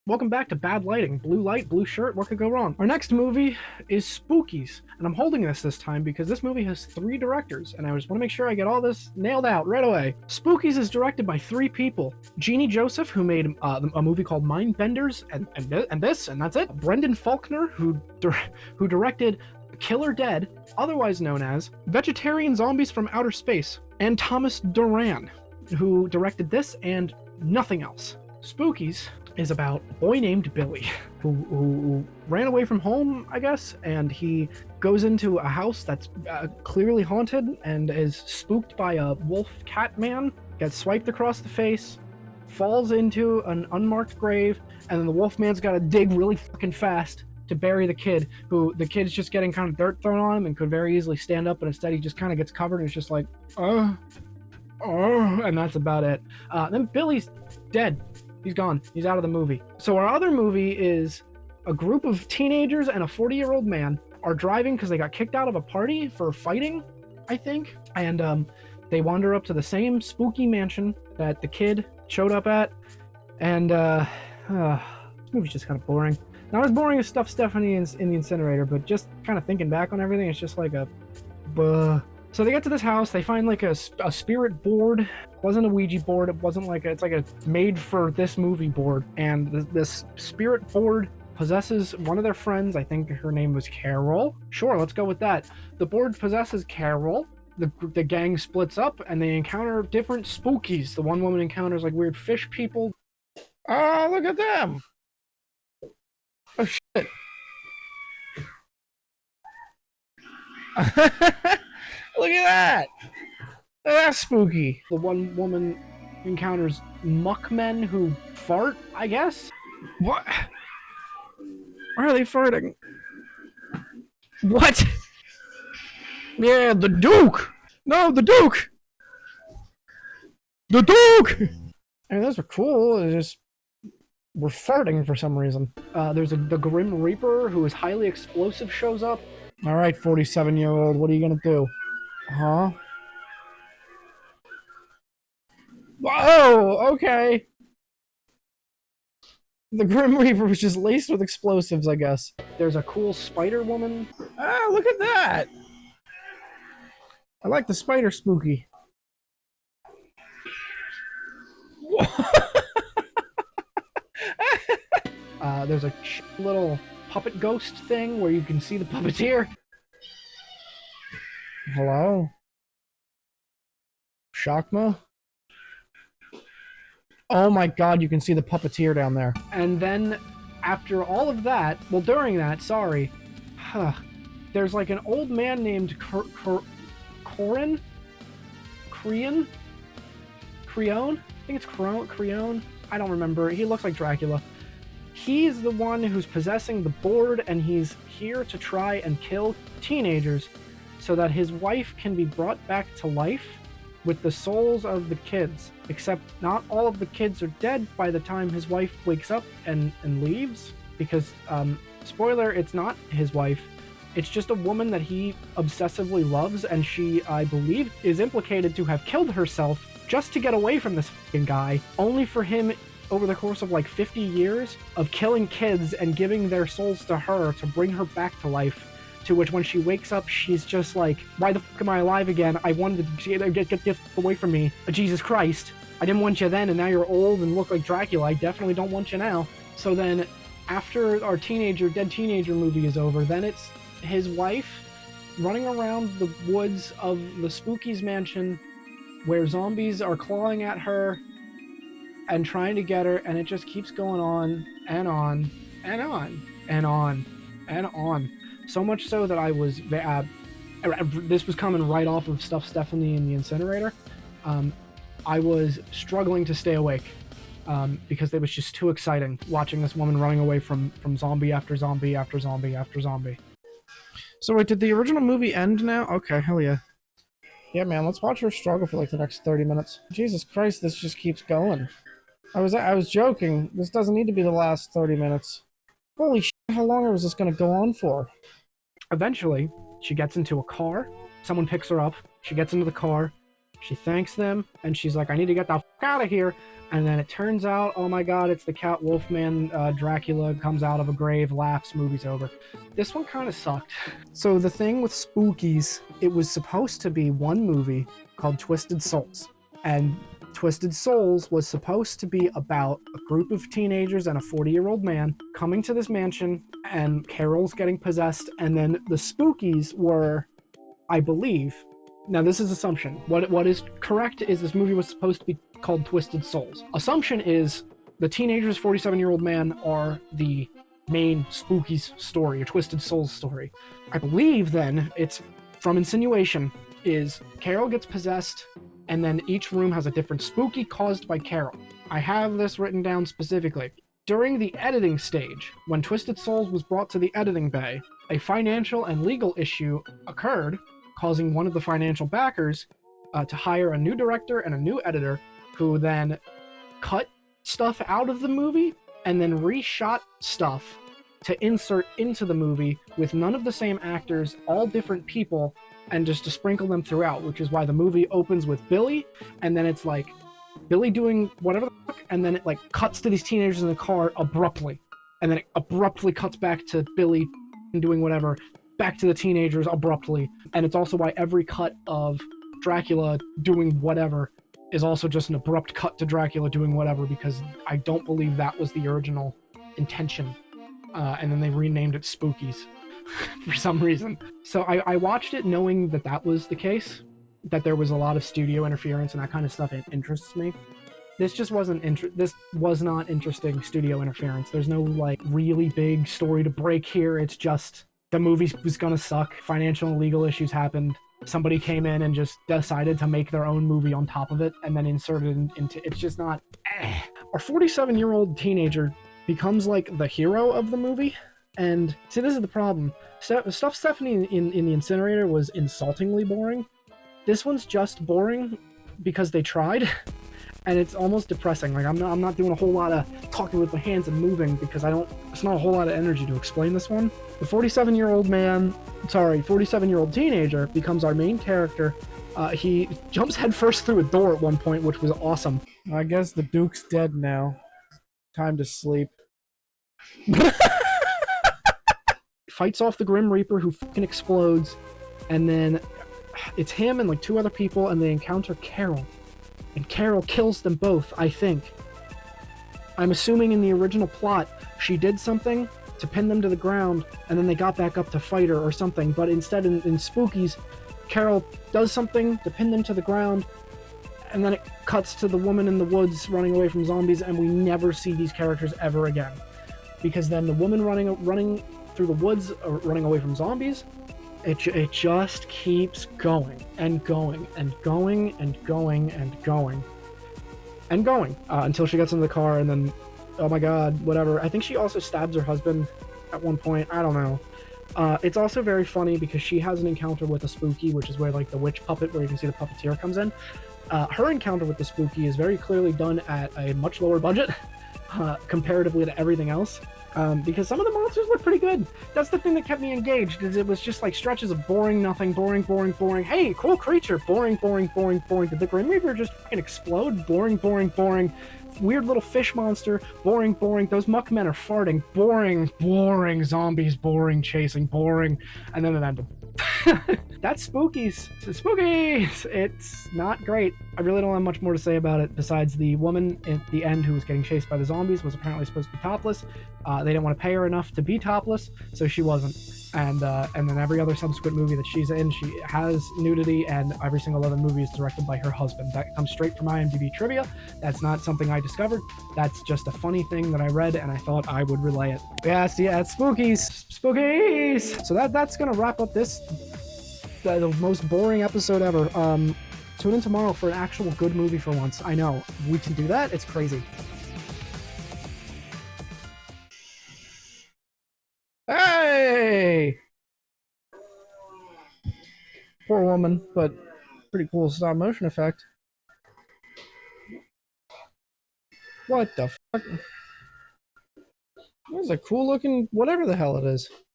Welcome back to Bad Lighting. Blue light, blue shirt, what could go wrong? Our next movie is Spookies, and I'm holding this time because this movie has 3 directors, and I just want to make sure I get all this nailed out right away. Spookies is directed by 3 people. Jeannie Joseph, who made a movie called Mindbenders, and that's it. Brendan Faulkner, who directed Killer Dead, otherwise known as Vegetarian Zombies from Outer Space, and Thomas Duran, who directed this and nothing else. Spookies is about a boy named Billy who ran away from home, I guess, and he goes into a house that's clearly haunted and is spooked by a wolf cat man, gets swiped across the face, falls into an unmarked grave, and then the wolf man's got to dig really fucking fast to bury the kid, who the kid's just getting kind of dirt thrown on him and could very easily stand up, but instead he just kind of gets covered and it's just like, and that's about it. Then Billy's dead. He's gone. He's out of the movie. So our other movie is a group of teenagers and a 40-year-old man are driving because they got kicked out of a party for fighting, I think. And they wander up to the same spooky mansion that the kid showed up at. And this movie's just kind of boring. Not as boring as Stuff Stephanie in the incinerator, but just kind of thinking back on everything, it's just like a So they get to this house, they find like a spirit board. It wasn't a Ouija board, it wasn't like it's like a made for this movie board. And this spirit board possesses one of their friends. I think her name was Carol. Sure, let's go with that. The board possesses Carol. The gang splits up and they encounter different spookies. The one woman encounters like weird fish people. Oh, look at them. Oh shit. Look at that! That's spooky. The one woman encounters muckmen who fart, I guess? What? Why are they farting? What? Yeah, the Duke! No, the Duke! The Duke! I mean, those are cool. It's just we're farting for some reason. There's the Grim Reaper, who is highly explosive, shows up. Alright, 47-year-old, what are you gonna do? Huh? Whoa, okay. The Grim Reaper was just laced with explosives, I guess. There's a cool spider woman. Ah, look at that! I like the spider spooky. There's a little puppet ghost thing where you can see the puppeteer. Hello? Shakma? Oh my god, you can see the puppeteer down there. And then, after all of that, well, during that, sorry, there's like an old man named Corin? Creon? Creon? I think it's Creon? I don't remember. He looks like Dracula. He's the one who's possessing the board, and he's here to try and kill teenagers so that his wife can be brought back to life with the souls of the kids. Except not all of the kids are dead by the time his wife wakes up and leaves, because, spoiler, it's not his wife. It's just a woman that he obsessively loves, and she, I believe, is implicated to have killed herself just to get away from this fucking guy, only for him, over the course of like 50 years, of killing kids and giving their souls to her to bring her back to life. To which, when she wakes up, she's just like, why the fuck am I alive again? I wanted to get away from me. Jesus Christ. I didn't want you then, and now you're old and look like Dracula. I definitely don't want you now. So then, after our dead teenager movie is over, then it's his wife running around the woods of the Spookies mansion where zombies are clawing at her and trying to get her, and it just keeps going on and on and on and on and on. So much so that I was, this was coming right off of Stuff Stephanie in the incinerator. I was struggling to stay awake because it was just too exciting watching this woman running away from zombie after zombie after zombie after zombie. So wait, did the original movie end now? Okay, hell yeah. Yeah, man, let's watch her struggle for like the next 30 minutes. Jesus Christ, this just keeps going. I was joking. This doesn't need to be the last 30 minutes. Holy shit, how long was this gonna go on for? Eventually, she gets into a car. Someone picks her up. She gets into the car. She thanks them, and she's like, I need to get the fuck out of here. And then it turns out, oh my god, it's the Cat Wolfman. Dracula comes out of a grave, laughs, movie's over. This one kind of sucked. So the thing with Spookies, it was supposed to be one movie called Twisted Souls. And Twisted Souls was supposed to be about a group of teenagers and a 40-year-old man coming to this mansion, and Carol's getting possessed, and then the Spookies were, I believe, now this is assumption. What is correct is this movie was supposed to be called Twisted Souls. Assumption is the teenagers, 47-year-old man are the main Spookies story, a Twisted Souls story. I believe then it's from insinuation is Carol gets possessed, and then each room has a different spooky caused by Carol. I have this written down specifically. During the editing stage, when Twisted Souls was brought to the editing bay, a financial and legal issue occurred, causing one of the financial backers to hire a new director and a new editor who then cut stuff out of the movie and then reshot stuff to insert into the movie with none of the same actors, all different people, and just to sprinkle them throughout, which is why the movie opens with Billy, and then it's like Billy doing whatever the fuck, and then it like cuts to these teenagers in the car abruptly, and then it abruptly cuts back to Billy doing whatever, back to the teenagers abruptly, and it's also why every cut of Dracula doing whatever is also just an abrupt cut to Dracula doing whatever, because I don't believe that was the original intention, and then they renamed it Spookies for some reason. So I watched it knowing that that was the case, that there was a lot of studio interference and that kind of stuff. It interests me. This just wasn't this was not interesting studio interference. There's no like really big story to break here. It's just the movie was gonna suck. Financial and legal issues happened. Somebody came in and just decided to make their own movie on top of it and then inserted into it's just not Our 47-year-old teenager becomes like the hero of the movie. And see, this is the problem. Stuff Stephanie in the incinerator was insultingly boring. This one's just boring because they tried, and it's almost depressing. Like I'm not doing a whole lot of talking with my hands and moving because it's not a whole lot of energy to explain this one. The 47-year-old teenager becomes our main character. He jumps headfirst through a door at one point, which was awesome. I guess the Duke's dead now. Time to sleep. Fights off the Grim Reaper, who fucking explodes, and then it's him and like two other people, and they encounter Carol, and Carol kills them both, I think. I'm assuming in the original plot she did something to pin them to the ground, and then they got back up to fight her or something, but instead in Spookies, Carol does something to pin them to the ground, and then it cuts to the woman in the woods running away from zombies, and we never see these characters ever again. Because then the woman running through the woods, running away from zombies, it just keeps going and going and going and going and going and going until she gets in the car, and then, oh my god, whatever. I think she also stabs her husband at one point. I don't know. It's also very funny because she has an encounter with a spooky, which is where like the witch puppet, where you can see the puppeteer, comes in. Her encounter with the spooky is very clearly done at a much lower budget comparatively to everything else. Because some of the monsters look pretty good. That's the thing that kept me engaged, is it was just like stretches of boring nothing, boring, boring, boring. Hey, cool creature, boring, boring, boring, boring. Did the Grim Reaper just fucking explode? Boring, boring, boring. Weird little fish monster, boring, boring. Those muckmen are farting, boring, boring. Zombies, boring. Chasing, boring. And then it ended. That's Spookies. Spookies! It's not great. I really don't have much more to say about it besides the woman at the end who was getting chased by the zombies was apparently supposed to be topless. They didn't want to pay her enough to be topless, so she wasn't. And then every other subsequent movie that she's in, she has nudity, and every single other movie is directed by her husband. That comes straight from IMDb trivia. That's not something I discovered. That's just a funny thing that I read, and I thought I would relay it. Yes, yeah, it's Spookies! Spookies! So that's gonna wrap up this, the most boring episode ever. Tune in tomorrow for an actual good movie for once. I know, we can do that? It's crazy. Hey! Poor woman, but pretty cool stop motion effect. What the fuck? That was a cool looking whatever the hell it is.